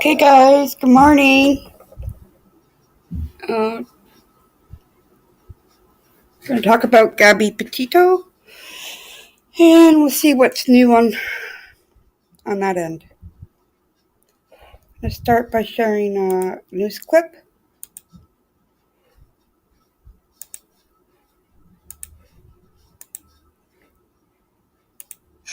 Okay, guys, good morning. We're going to talk about Gabby Petito, and we'll see what's new on that end. I'm going to start by sharing a news clip.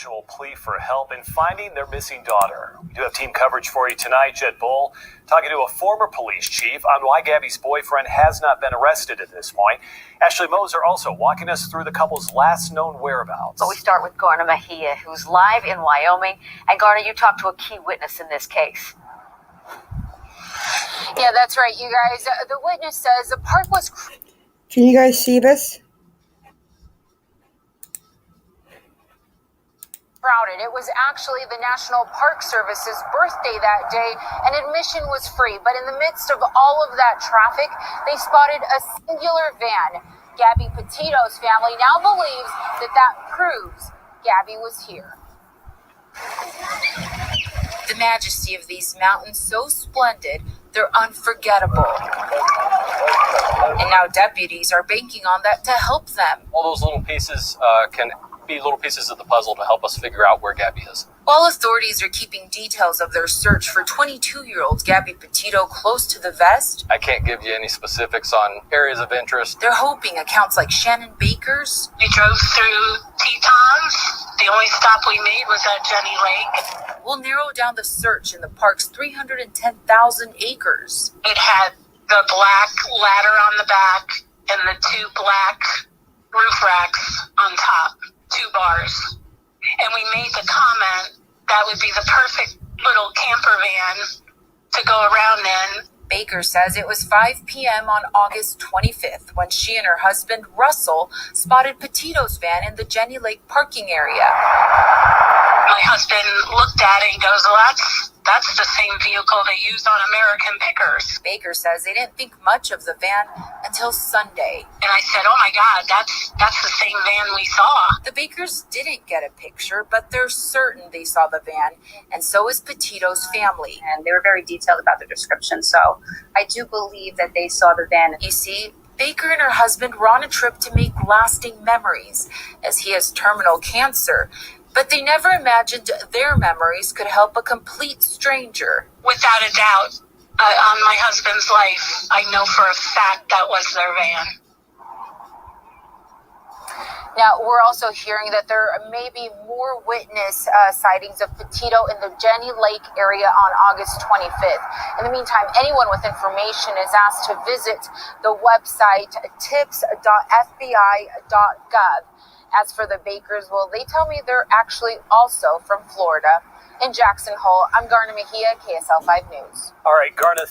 Will plea for help in finding their missing daughter. We do have team coverage for you tonight. Jed Bull talking to a former police chief on why Gabby's boyfriend has not been arrested at this point. Ashley Moser also walking us through the couple's last known whereabouts. But we start with Garner Mejia, who's live in Wyoming. And Garner, you talked to a key witness in this case. Yeah, that's right, you guys. The witness says the park was... Can you guys see this? crowded. It was actually the National Park Service's birthday that day, and admission was free. But in the midst of all of that traffic, they spotted a singular van. Gabby Petito's family now believes that proves Gabby was here. The majesty of these mountains, so splendid, they're unforgettable. And now deputies are banking on that to help them. All those little pieces can be little pieces of the puzzle to help us figure out where Gabby is. While authorities are keeping details of their search for 22-year-old Gabby Petito close to the vest, I can't give you any specifics on areas of interest. They're hoping accounts like Shannon Baker's. We drove through Tetons. The only stop we made was at Jenny Lake. Will narrow down the search in the park's 310,000 acres. It had the black ladder on the back and the two black roof racks on top. 2 bars. And we made the comment that would be the perfect little camper van to go around in. Baker says it was 5 p.m. on August 25th when she and her husband, Russell, spotted Petito's van in the Jenny Lake parking area. My husband looked at it and goes, well, that's the same vehicle they used on American Pickers. Baker says they didn't think much of the van until Sunday. And I said, oh my God, that's the same van we saw. The Bakers didn't get a picture, but they're certain they saw the van, and so is Petito's family. And they were very detailed about their description, so I do believe that they saw the van. You see, Baker and her husband were on a trip to make lasting memories, as he has terminal cancer. But they never imagined their memories could help a complete stranger. Without a doubt, on my husband's life, I know for a fact that was their van. Now, we're also hearing that there may be more witness sightings of Petito in the Jenny Lake area on August 25th. In the meantime, anyone with information is asked to visit the website tips.fbi.gov. As for the Bakers, well, they tell me they're actually also from Florida. In Jackson Hole, I'm Garner Mejia, KSL 5 News. All right, Garner.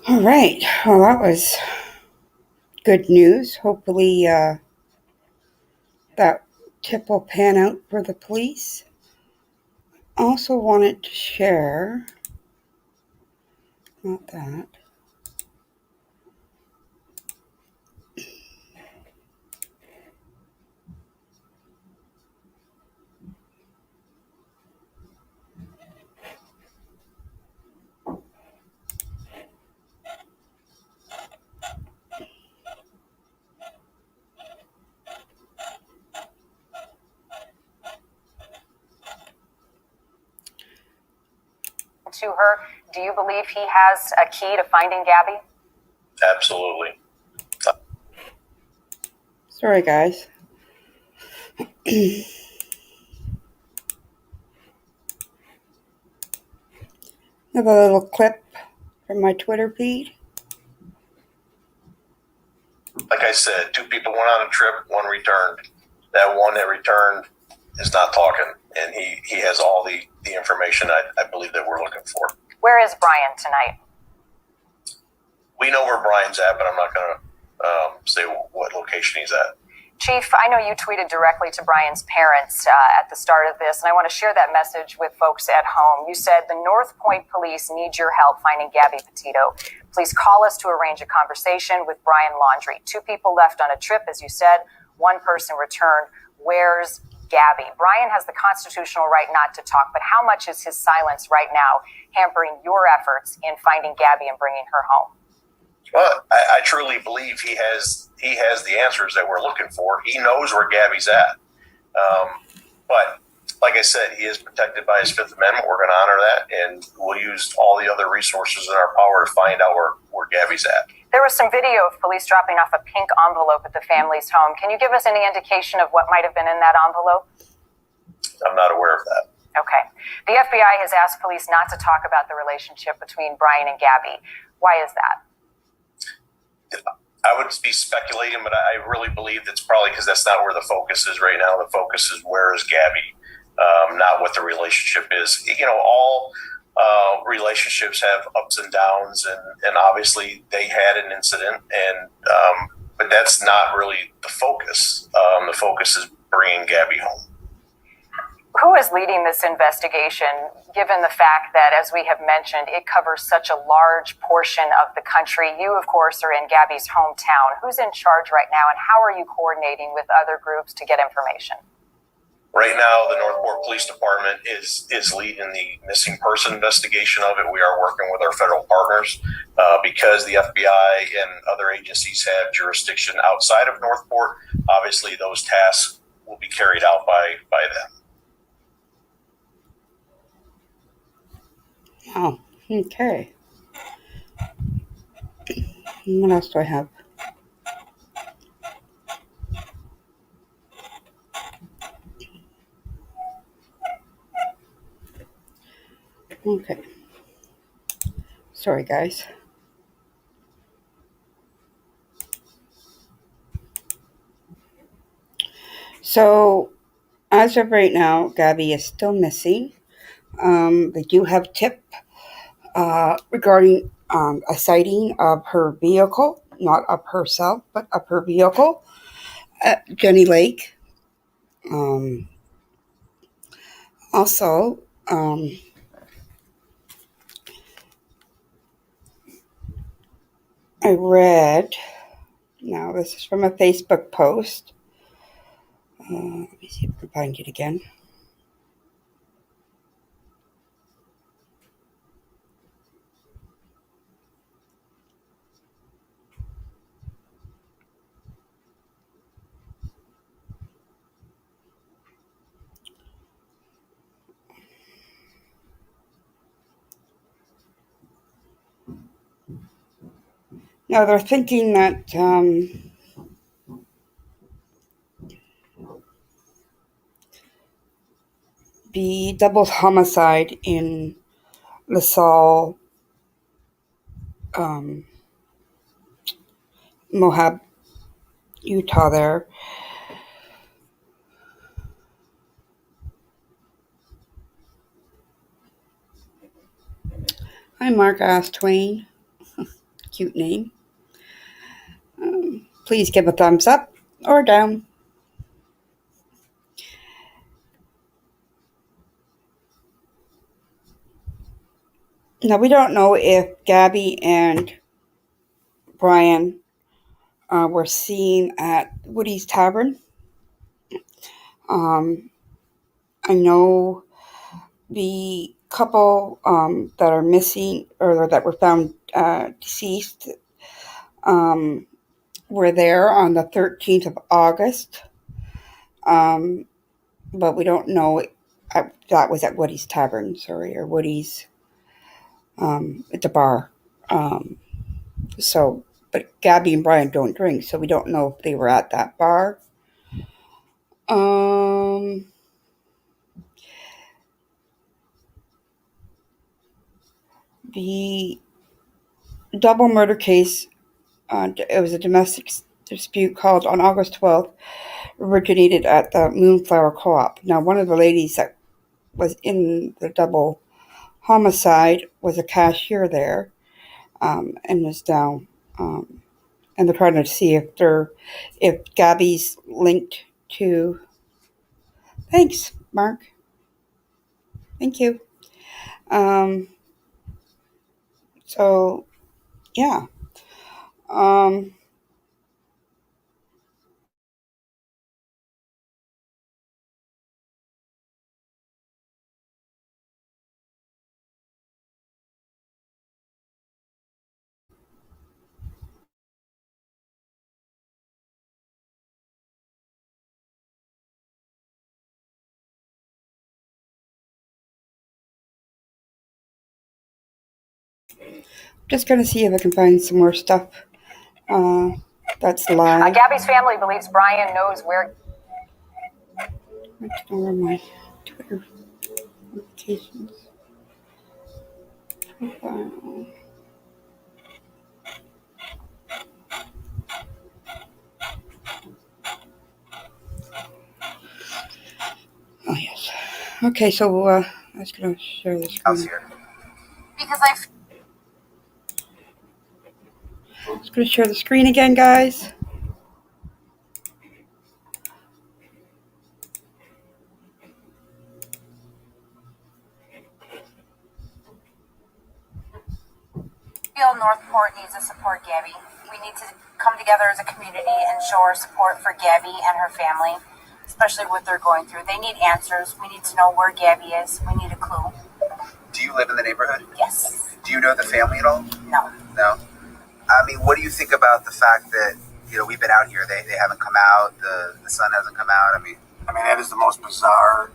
All right, well, that was good news. Hopefully that tip will pan out for the police. Also wanted to share, not that. To her, do you believe he has a key to finding Gabby? Absolutely. Sorry, guys. Have a little clip from my Twitter feed. Like I said, 2 people went on a trip, 1 returned. That one that returned is not talking, and he has all the information I believe that we're looking for. Where is Brian tonight? We know where Brian's at, but I'm not going to say what location he's at. Chief, I know you tweeted directly to Brian's parents at the start of this, and I want to share that message with folks at home. You said the North Point police need your help finding Gabby Petito. Please call us to arrange a conversation with Brian Laundrie. 2 people left on a trip, as you said. 1 person returned. Where's Gabby? Brian has the constitutional right not to talk, but how much is his silence right now hampering your efforts in finding Gabby and bringing her home? Well, I truly believe he has the answers that we're looking for. He knows where Gabby's at. But like I said, he is protected by his Fifth Amendment. We're going to honor that, and we'll use all the other resources in our power to find out where Gabby's at. There was some video of police dropping off a pink envelope at the family's home. Can you give us any indication of what might have been in that envelope? I'm not aware of that. Okay. The FBI has asked police not to talk about the relationship between Brian and Gabby. Why is that? I would be speculating, but I really believe that's probably because that's not where the focus is right now. The focus is where is Gabby, not what the relationship is. You know, all relationships have ups and downs, and obviously they had an incident, and but that's not really the focus. The focus is bringing Gabby home. Who is leading this investigation, given the fact that, as we have mentioned, it covers such a large portion of the country? You, of course, are in Gabby's hometown. Who's in charge right now, and how are you coordinating with other groups to get information? Right now, the Northport Police Department is leading the missing person investigation of it. We are working with our federal partners because the FBI and other agencies have jurisdiction outside of Northport. Obviously, those tasks will be carried out by them. Oh, okay. What else do I have? Okay. Sorry, guys. So, as of right now, Gabby is still missing. They do have a tip regarding a sighting of her vehicle, not of herself, but of her vehicle at Jenny Lake. Also, I read, now this is from a Facebook post. Let me see if I can find it again. Now they're thinking that the double homicide in LaSalle, Moab, Utah there. Hi, Mark Ass Twain. Cute name. Please give a thumbs up or down. Now, we don't know if Gabby and Brian were seen at Woody's Tavern. I know the couple that are missing or that were found deceased were there on the 13th of August. But we don't know that was at Woody's Tavern, or Woody's at the bar. But Gabby and Brian don't drink, so we don't know if they were at that bar. The double murder case, it was a domestic dispute called on August 12th, originated at the Moonflower Co-op. Now, one of the ladies that was in the double homicide was a cashier there, and is now and they're trying to see if Gabby's linked to. Thanks, Mark. Thank you. So yeah. Um, just gonna see if I can find some more stuff. That's live. Gabby's family believes Brian knows where. Over my Twitter notifications. Profile. Oh yes. Okay, so I was gonna share this. Because I I was gonna share the screen again, guys. feel Northport needs to support Gabby. We need to come together as a community and show our support for Gabby and her family, especially what they're going through. They need answers. We need to know where Gabby is. We need a clue. Do you live in the neighborhood? Yes. Do you know the family at all? No. No. I mean, what do you think about the fact that, you know, we've been out here, they haven't come out, the sun hasn't come out? I mean, that is the most bizarre,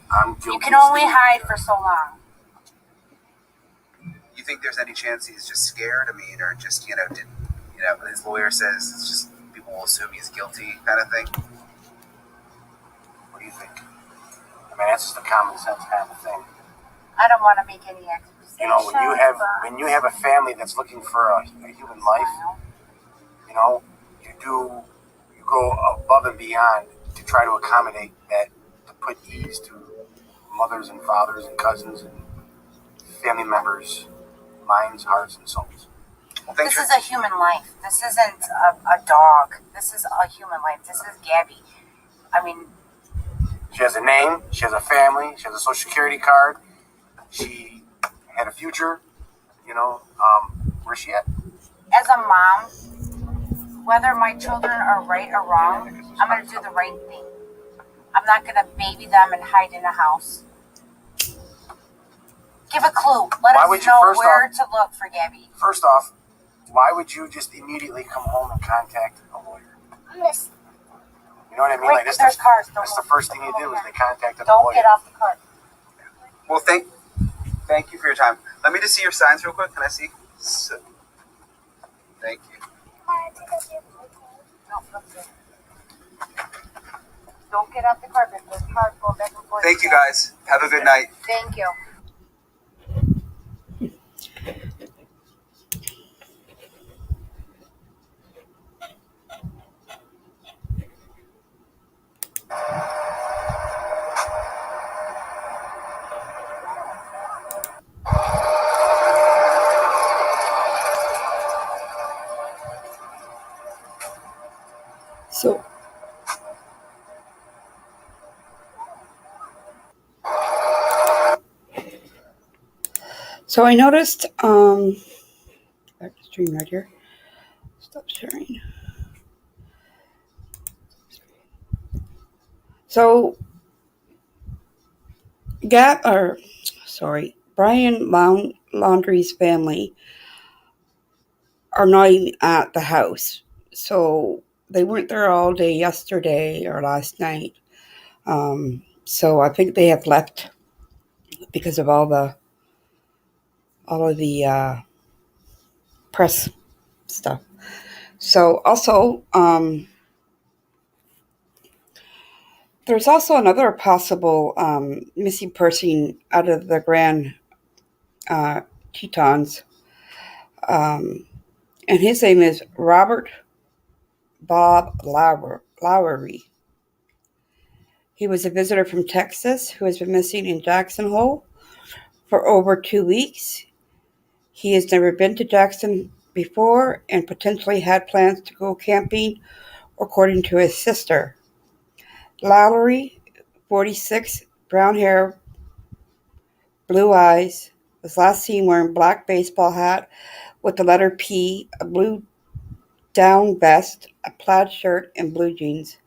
I'm guilty. You can only hide for so long. you think there's any chance he's just scared? I mean, or just, his lawyer says it's just people will assume he's guilty kind of thing? What do you think? That's just a common sense kind of thing. I don't want to make any accusations. When you have a family that's looking for a human life, you go above and beyond to try to accommodate that, to put ease to mothers and fathers and cousins and family members' minds, hearts, and souls. Well, This is a human life. This isn't a dog. This is a human life. This is Gabby. I mean, She has a name, she has a family, she has a social security card, she had a future, where's she at? as a mom, whether my children are right or wrong, I'm going to do the right thing. I'm not going to baby them and hide in a house. Give a clue. Let us know where to look for Gabby. First off, why would you just immediately come home and contact a lawyer? You know what I mean? Wait, there's cars. That's the first thing you do is they contacted a Don't lawyer. get off the cart. Well, thank you for your time. Let me just see your signs real quick. Can I see? Thank you. No, that's it. Don't get off the carpet. There's cars going back and forth. Thank you, guys. Have a good night. Thank you. So I noticed, back to stream right here. Stop sharing. So, Brian Laundrie's family are not even at the house. So they weren't there all day yesterday or last night. So I think they have left because of all of the press stuff. So also, there's also another possible missing person out of the Grand Tetons, and his name is Robert Bob Lowery. He was a visitor from Texas who has been missing in Jackson Hole for over 2 weeks. He has never been to Jackson before and potentially had plans to go camping, according to his sister. Lowry, 46, brown hair, blue eyes, was last seen wearing a black baseball hat with the letter P, a blue down vest, a plaid shirt, and blue jeans.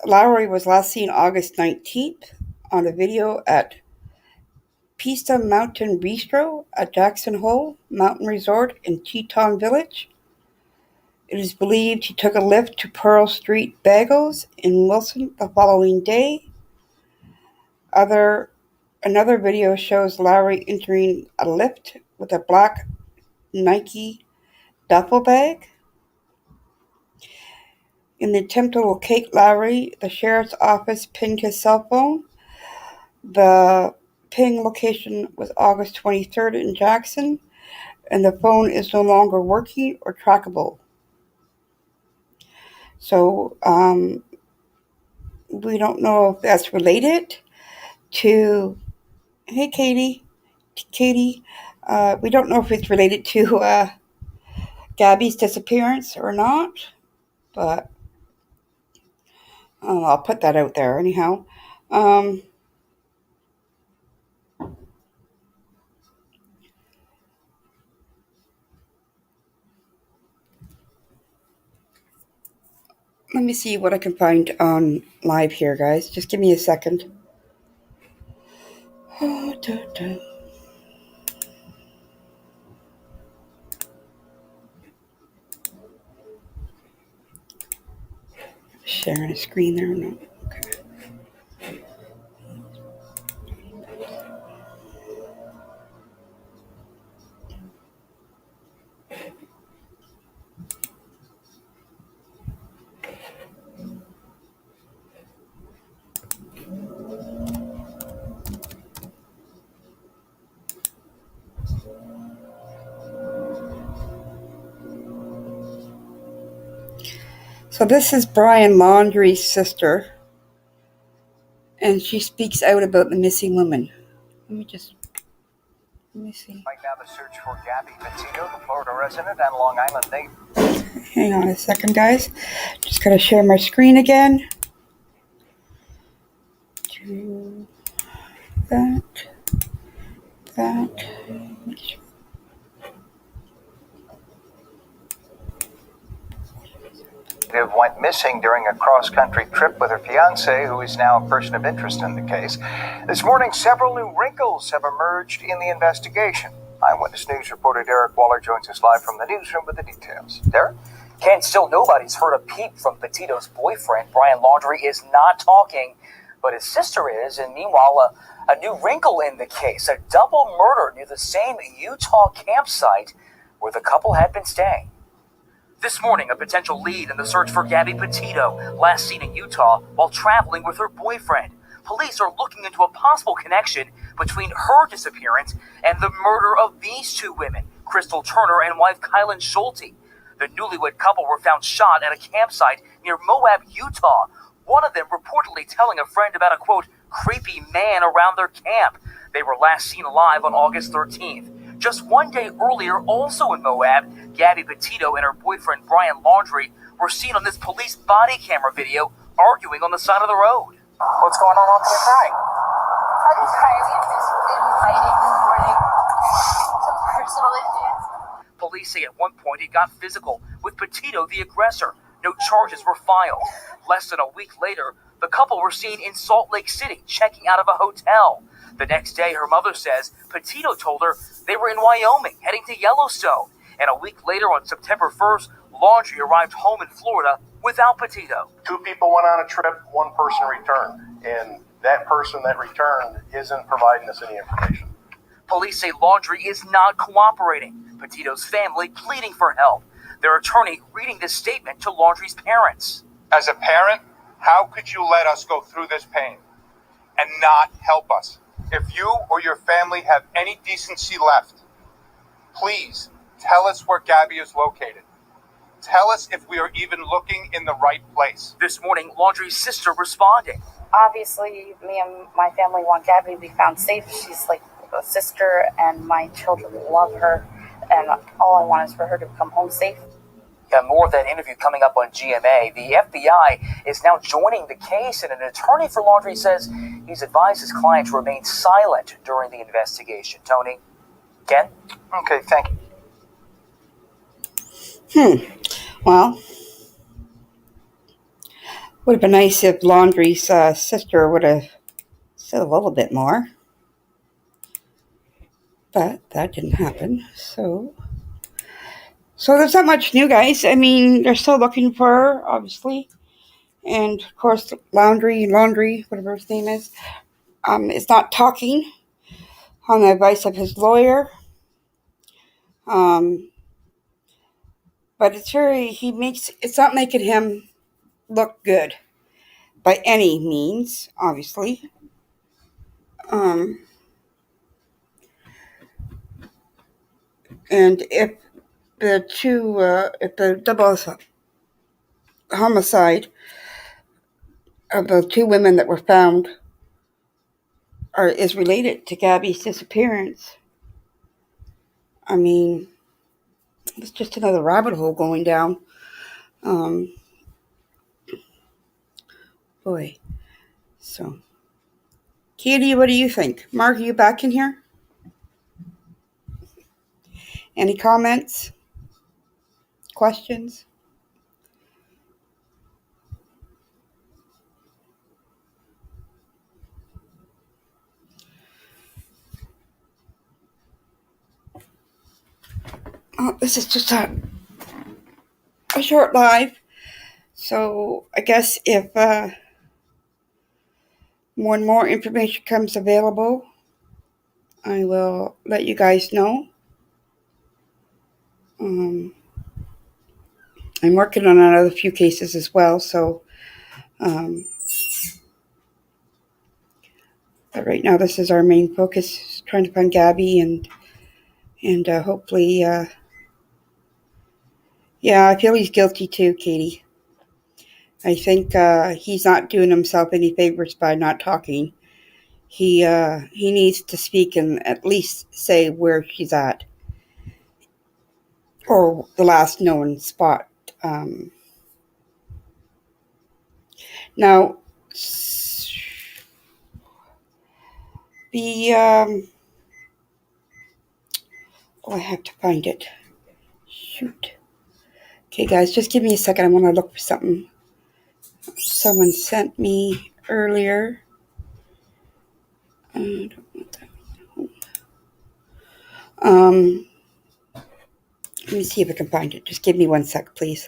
Lowry was last seen August 19th on a video at Pista Mountain Bistro at Jackson Hole Mountain Resort in Teton Village. It is believed he took a lift to Pearl Street Bagels in Wilson the following day. Another video shows Lowry entering a lift with a black Nike duffel bag. In the attempt to locate Lowry, the sheriff's office pinged his cell phone. The ping location was August 23rd in Jackson, and the phone is no longer working or trackable. So we don't know if that's related to, hey Katie, we don't know if it's related to Gabby's disappearance or not, but I'll put that out there anyhow. Let me see what I can find on live here, guys. Just give me a second. Sharing a screen there. No. Okay. So this is Brian Laundrie's sister, and she speaks out about the missing woman. Let me see. Right now, the search for Gabby Petito, the Florida resident and Long Island native. Hang on a second, guys. Just gotta share my screen again. Do that. Went missing during a cross-country trip with her fiancé, who is now a person of interest in the case. This morning, several new wrinkles have emerged in the investigation. Eyewitness News reporter Derek Waller joins us live from the newsroom with the details. Derek? Ken, still nobody's heard a peep from Petito's boyfriend. Brian Laundrie is not talking, but his sister is. And meanwhile, a new wrinkle in the case, a double murder near the same Utah campsite where the couple had been staying. This morning, a potential lead in the search for Gabby Petito, last seen in Utah while traveling with her boyfriend. Police are looking into a possible connection between her disappearance and the murder of these two women, Crystal Turner and wife Kylan Schulte. The newlywed couple were found shot at a campsite near Moab, Utah. One of them reportedly telling a friend about a, quote, creepy man around their camp. They were last seen alive on August 13th. Just one day earlier, also in Moab, Gabby Petito and her boyfriend Brian Laundrie were seen on this police body camera video arguing on the side of the road. What's going on up here crying? I'm crying. We've just been fighting this morning. Some personal issues. Police say at one point it got physical, with Petito the aggressor. No charges were filed. Less than a week later, the couple were seen in Salt Lake City checking out of a hotel. The next day, her mother says Petito told her they were in Wyoming heading to Yellowstone. And a week later, on September 1st, Laundrie arrived home in Florida without Petito. Two people went on a trip, one person returned, and that person that returned isn't providing us any information. Police say Laundrie is not cooperating. Petito's family pleading for help. Their attorney reading this statement to Laundrie's parents. As a parent, how could you let us go through this pain and not help us? If you or your family have any decency left, please tell us where Gabby is located. Tell us if we are even looking in the right place. This morning, Laundrie's sister responding. Obviously, me and my family want Gabby to be found safe. She's like a sister, and my children love her, and all I want is for her to come home safe. Yeah, more of that interview coming up on GMA. The FBI is now joining the case, and an attorney for Laundrie says he's advised his client to remain silent during the investigation. Tony? Ken? Okay, thank you. Well, would have been nice if Laundrie's sister would have said a little bit more. But that didn't happen. So there's not much new, guys. I mean, they're still looking for her, obviously. And, of course, Laundrie, whatever his name is not talking on the advice of his lawyer. But it's not making him look good by any means, obviously. And if the double homicide of the two women that were found is related to Gabby's disappearance, I mean, it's just another rabbit hole going down. Boy. So, Katie, what do you think? Mark, are you back in here? Any comments? Questions? Oh, this is just a short live. So I guess if when more information comes available, I will let you guys know. I'm working on another few cases as well, so but right now this is our main focus, trying to find Gabby and hopefully, yeah, I feel he's guilty too, Katie. I think he's not doing himself any favors by not talking. He needs to speak and at least say where she's at, or the last known spot. Now, the I have to find it. Shoot. Okay, guys, just give me a second. I want to look for something someone sent me earlier. I don't want that. Let me see if I can find it. Just give me 1 sec, please.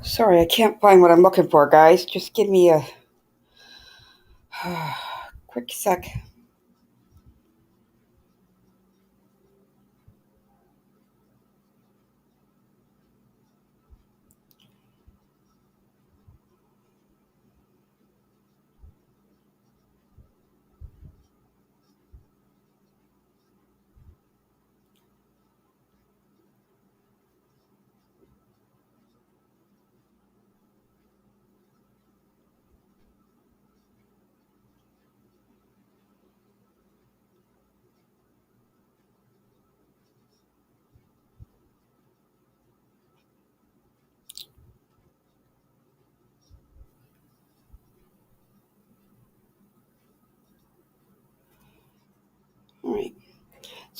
Sorry, I can't find what I'm looking for, guys. Just give me a quick sec.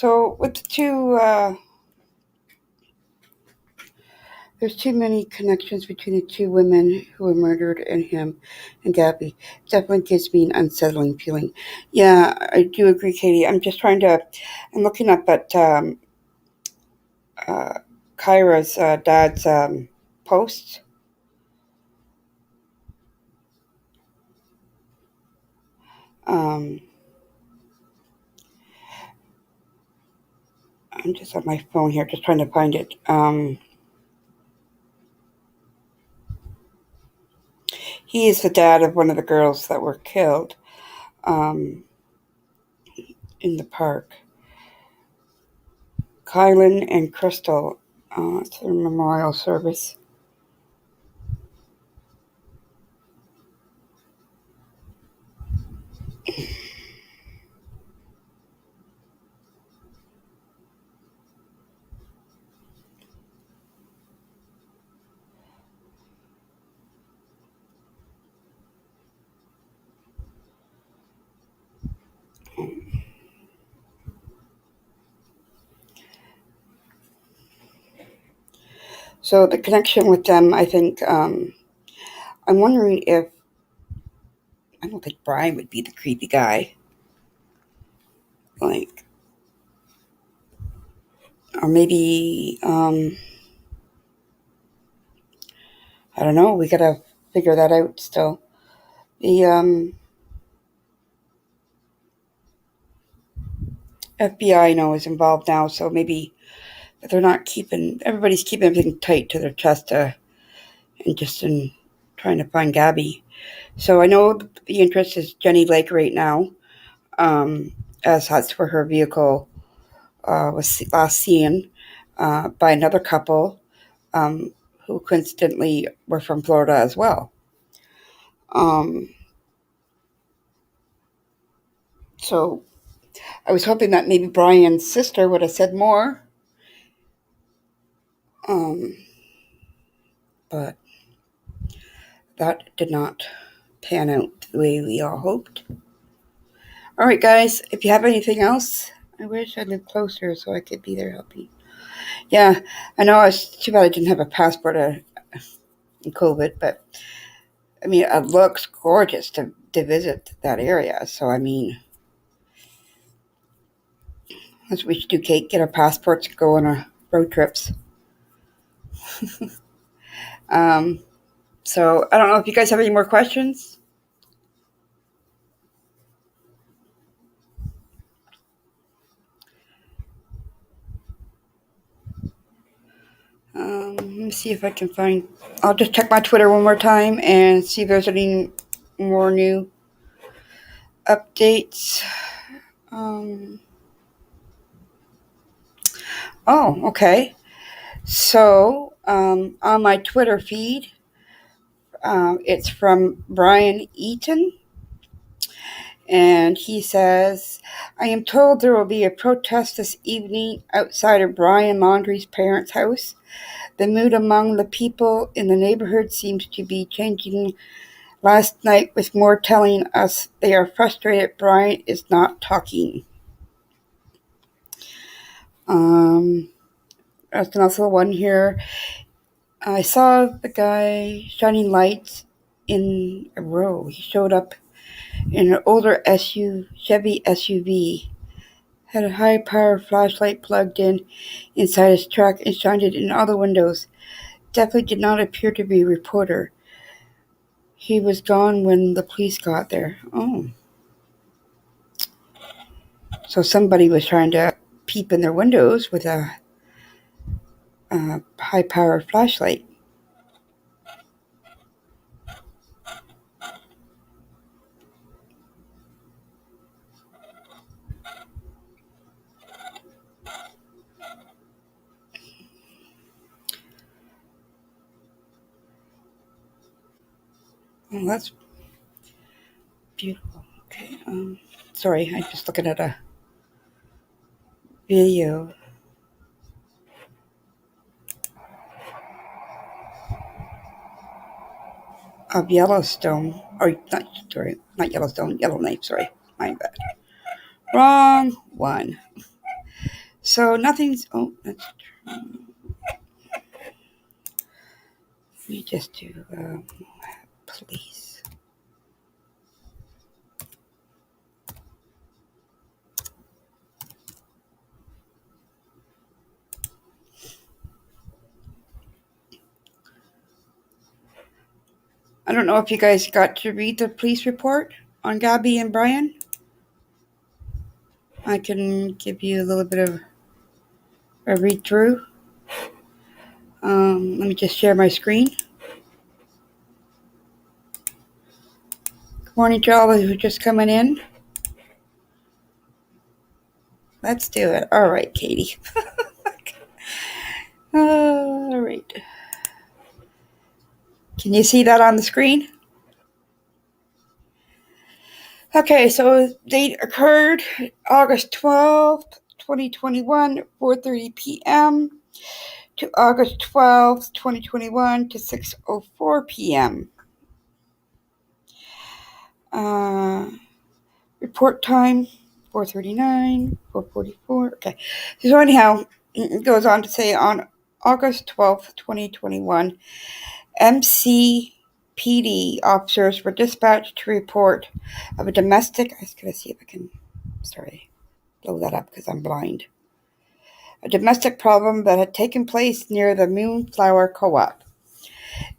So with the two, there's too many connections between the two women who were murdered and him and Gabby. It definitely gives me an unsettling feeling. Yeah, I do agree, Katie. I'm looking up at Kyra's dad's posts. I'm just on my phone here, just trying to find it. He is the dad of one of the girls that were killed in the park. Kylan and Crystal. It's their memorial service. So the connection with them, I think, I'm wondering if, I don't think Brian would be the creepy guy. Like, or maybe, I don't know, we gotta figure that out still. The FBI, I know, is involved now, so maybe everybody's keeping everything tight to their chest and just in trying to find Gabby. So I know the interest is Jenny Lake right now, as that's where her vehicle was last seen by another couple who coincidentally were from Florida as well. So I was hoping that maybe Brian's sister would have said more, but that did not pan out the way we all hoped. All right, guys, if you have anything else, I wish I lived closer so I could be there helping. Yeah, I know it's too bad I didn't have a passport in COVID, but I mean, it looks gorgeous to visit that area. So, I mean, that's what we should do, Kate, get our passports and go on our road trips. So, I don't know if you guys have any more questions. Let me see if I can find. I'll just check my Twitter one more time and see if there's any more new updates. Oh, okay. So, on my Twitter feed, it's from Brian Eaton. And he says, I am told there will be a protest this evening outside of Brian Laundrie's parents' house. The mood among the people in the neighborhood seems to be changing last night, with more telling us they are frustrated Brian is not talking. There's also one here. I saw the guy shining lights in a row. He showed up in an older Chevy SUV, had a high-power flashlight plugged in inside his truck and shined it in all the windows. Definitely did not appear to be a reporter. He was gone when the police got there. Oh. So somebody was trying to peep in their windows with a high-powered flashlight. Oh, that's beautiful. Okay. Sorry, I'm just looking at a video of Yellowstone, or not Yellowstone, Yellowknife, sorry, my bad. Wrong one. So nothing's. Oh, that's true. Let me just do police. I don't know if you guys got to read the police report on Gabby and Brian. I can give you a little bit of a read through. Let me just share my screen. Good morning to all who are just coming in. Let's do it. All right, Katie. All right. Can you see that on the screen? Okay, so date occurred August 12th, 2021, 4:30 p.m. to August 12th, 2021 to 6:04 p.m. Report time, 4:39, 4:44. Okay. So anyhow, it goes on to say on August 12th, 2021, MCPD officers were dispatched to report of a domestic. I was going to see if I can, blow that up because I'm blind. A domestic problem that had taken place near the Moonflower Co-op.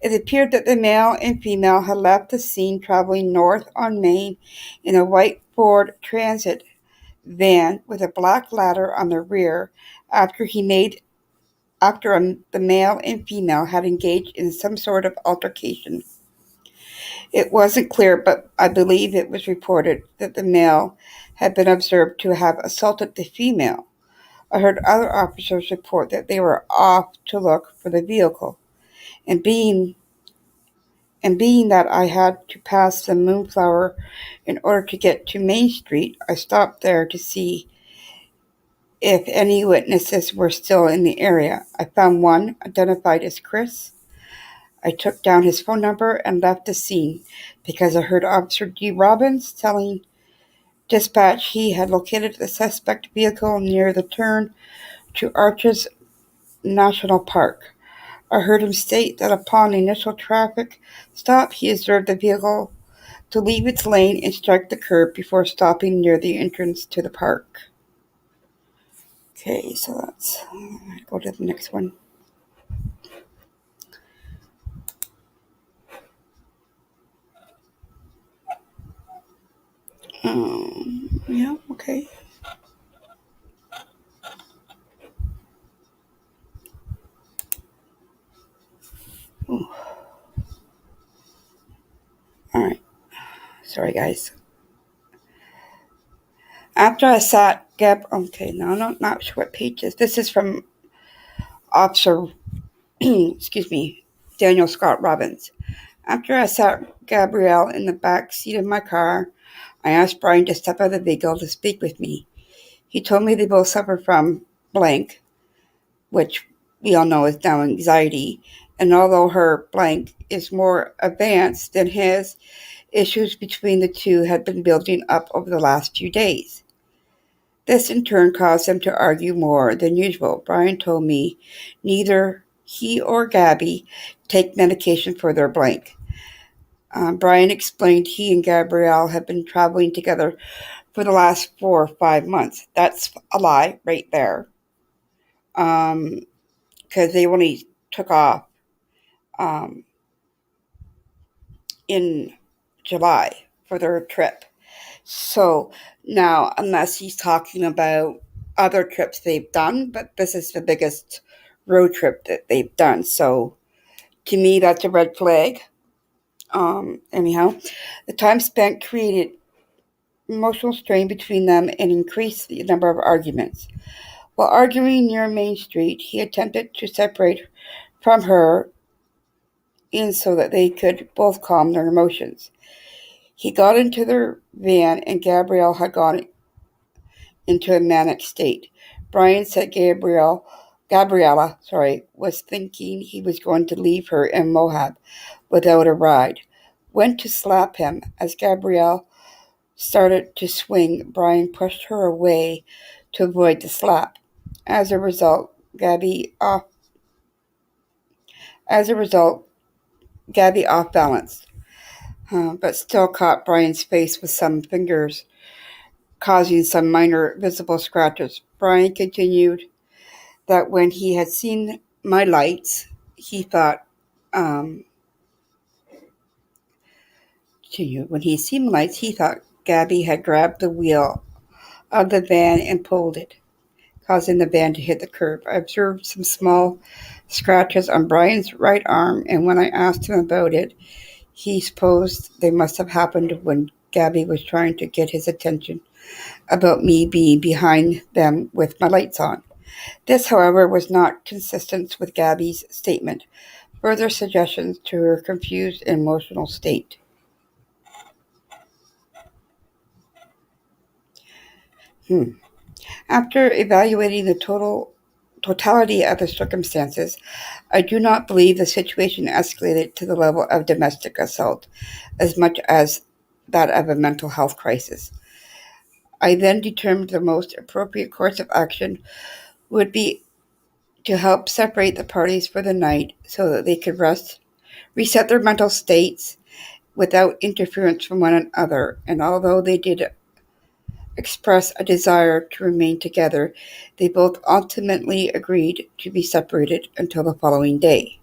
It appeared that the male and female had left the scene traveling north on Main in a white Ford Transit van with a black ladder on the rear after the male and female had engaged in some sort of altercation. It wasn't clear, but I believe it was reported that the male had been observed to have assaulted the female. I heard other officers report that they were off to look for the vehicle, and being that I had to pass the Moonflower in order to get to Main Street, I stopped there to see if any witnesses were still in the area. I found one, identified as Chris. I took down his phone number and left the scene because I heard Officer D. Robbins telling dispatch he had located the suspect vehicle near the turn to Arches National Park. I heard him state that upon the initial traffic stop, he observed the vehicle to leave its lane and strike the curb before stopping near the entrance to the park. Okay, so let's go to the next one. Yeah, okay. Ooh. All right. Sorry, guys. After I sat no, not sure what page is. This is from Officer, Daniel Scott Robbins. After I sat Gabrielle in the back seat of my car, I asked Brian to step out of the vehicle to speak with me. He told me they both suffer from blank, which we all know is now anxiety, and although her blank is more advanced than his, issues between the two had been building up over the last few days. This in turn caused them to argue more than usual. Brian told me neither he or Gabby take medication for their blank. Brian explained he and Gabrielle have been traveling together for the last 4 or 5 months. That's a lie right there. Because they only took off in July for their trip. So now, unless he's talking about other trips they've done, but this is the biggest road trip that they've done. So to me, that's a red flag. Anyhow, the time spent created emotional strain between them and increased the number of arguments. While arguing near Main Street, he attempted to separate from her in so that they could both calm their emotions. He got into their van and Gabrielle had gone into a manic state. Brian said Gabriella was thinking he was going to leave her in Moab without a ride. Went to slap him. As Gabrielle started to swing, Brian pushed her away to avoid the slap. As a result, Gabby off balanced, but still caught Brian's face with some fingers, causing some minor visible scratches. Brian continued that when he had seen my lights, he thought, Gabby had grabbed the wheel of the van and pulled it, causing the van to hit the curb. I observed some small scratches on Brian's right arm, and when I asked him about it, he supposed they must have happened when Gabby was trying to get his attention about me being behind them with my lights on. This, however, was not consistent with Gabby's statement, further suggestions to her confused and emotional state. After evaluating the totality of the circumstances, I do not believe the situation escalated to the level of domestic assault as much as that of a mental health crisis. I then determined the most appropriate course of action would be to help separate the parties for the night so that they could reset their mental states without interference from one another. And although they did express a desire to remain together, they both ultimately agreed to be separated until the following day.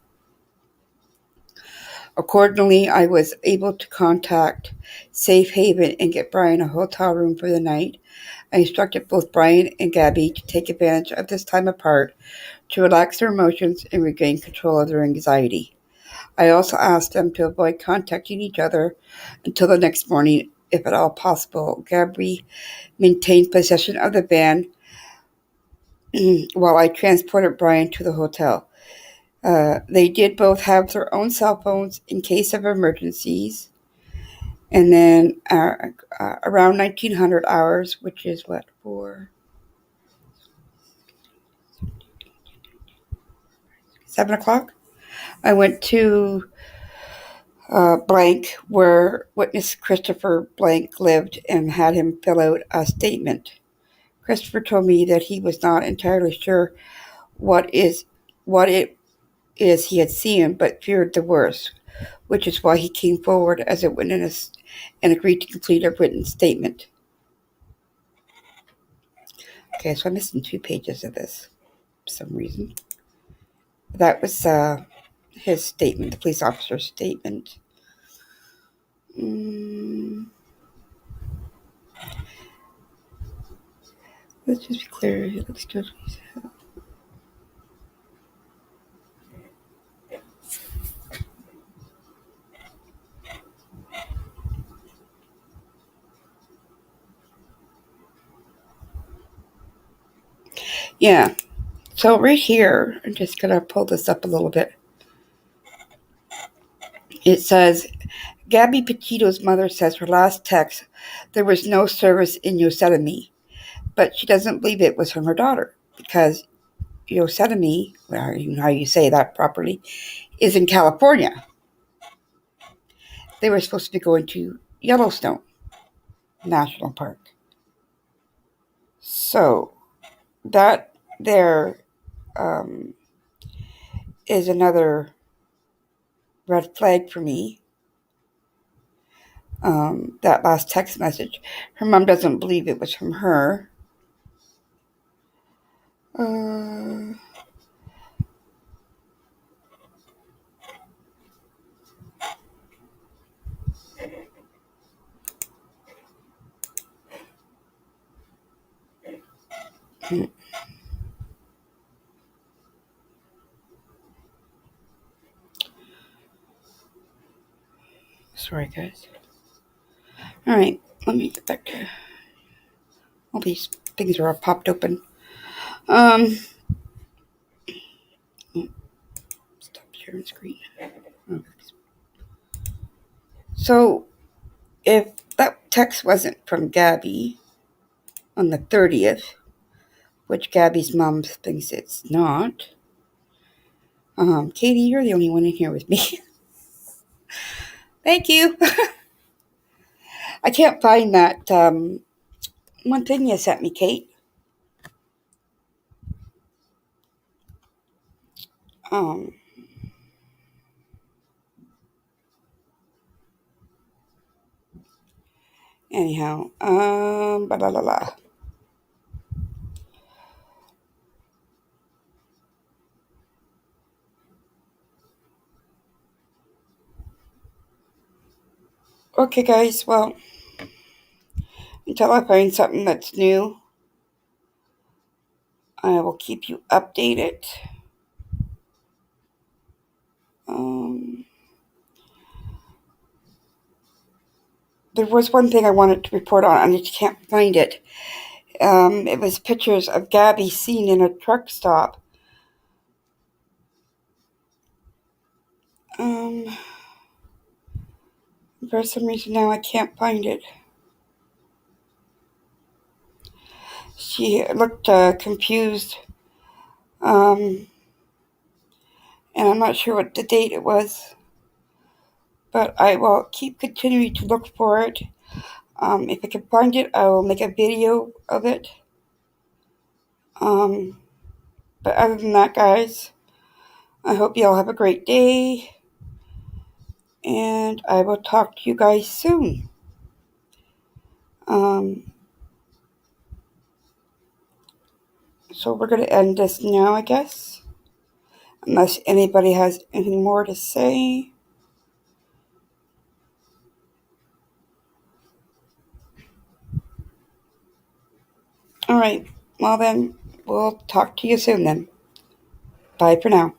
Accordingly, I was able to contact Safe Haven and get Brian a hotel room for the night. I instructed both Brian and Gabby to take advantage of this time apart to relax their emotions and regain control of their anxiety. I also asked them to avoid contacting each other until the next morning, if at all possible. Gabby maintained possession of the van while I transported Brian to the hotel. They did both have their own cell phones in case of emergencies. And then around 1900 hours, which is what, 7 o'clock, I went to Blank, where witness Christopher Blank lived, and had him fill out a statement. Christopher told me that he was not entirely sure what it is he had seen, but feared the worst, which is why he came forward as a witness and agreed to complete a written statement. Okay, so I'm missing 2 pages of this for some reason. That was his statement, the police officer's statement. Let's just be clear. Let's do it. Yeah. So right here, I'm just going to pull this up a little bit. It says, Gabby Petito's mother says her last text, there was no service in Yosemite, but she doesn't believe it was from her daughter because Yosemite, well, you know how you say that properly, is in California. They were supposed to be going to Yellowstone National Park. So that there is another red flag for me. That last text message. Her mom doesn't believe it was from her. Sorry, guys. All right, let me get back to all these things are all popped open. Stop sharing screen. So, if that text wasn't from Gabby on the 30th, which Gabby's mom thinks it's not, Katie, you're the only one in here with me. Thank you. I can't find that one thing you sent me, Kate. Um, anyhow, blah, blah, blah, blah. Okay, guys, well, until I find something that's new, I will keep you updated. There was one thing I wanted to report on, and I just can't find it. It was pictures of Gabby seen in a truck stop. For some reason now I can't find it. She looked confused. And I'm not sure what the date it was. But I will keep continuing to look for it. If I can find it, I will make a video of it. But other than that, guys, I hope you all have a great day. And I will talk to you guys soon. So we're going to end this now, I guess. Unless anybody has anything more to say. All right. Well, then, we'll talk to you soon then. Bye for now.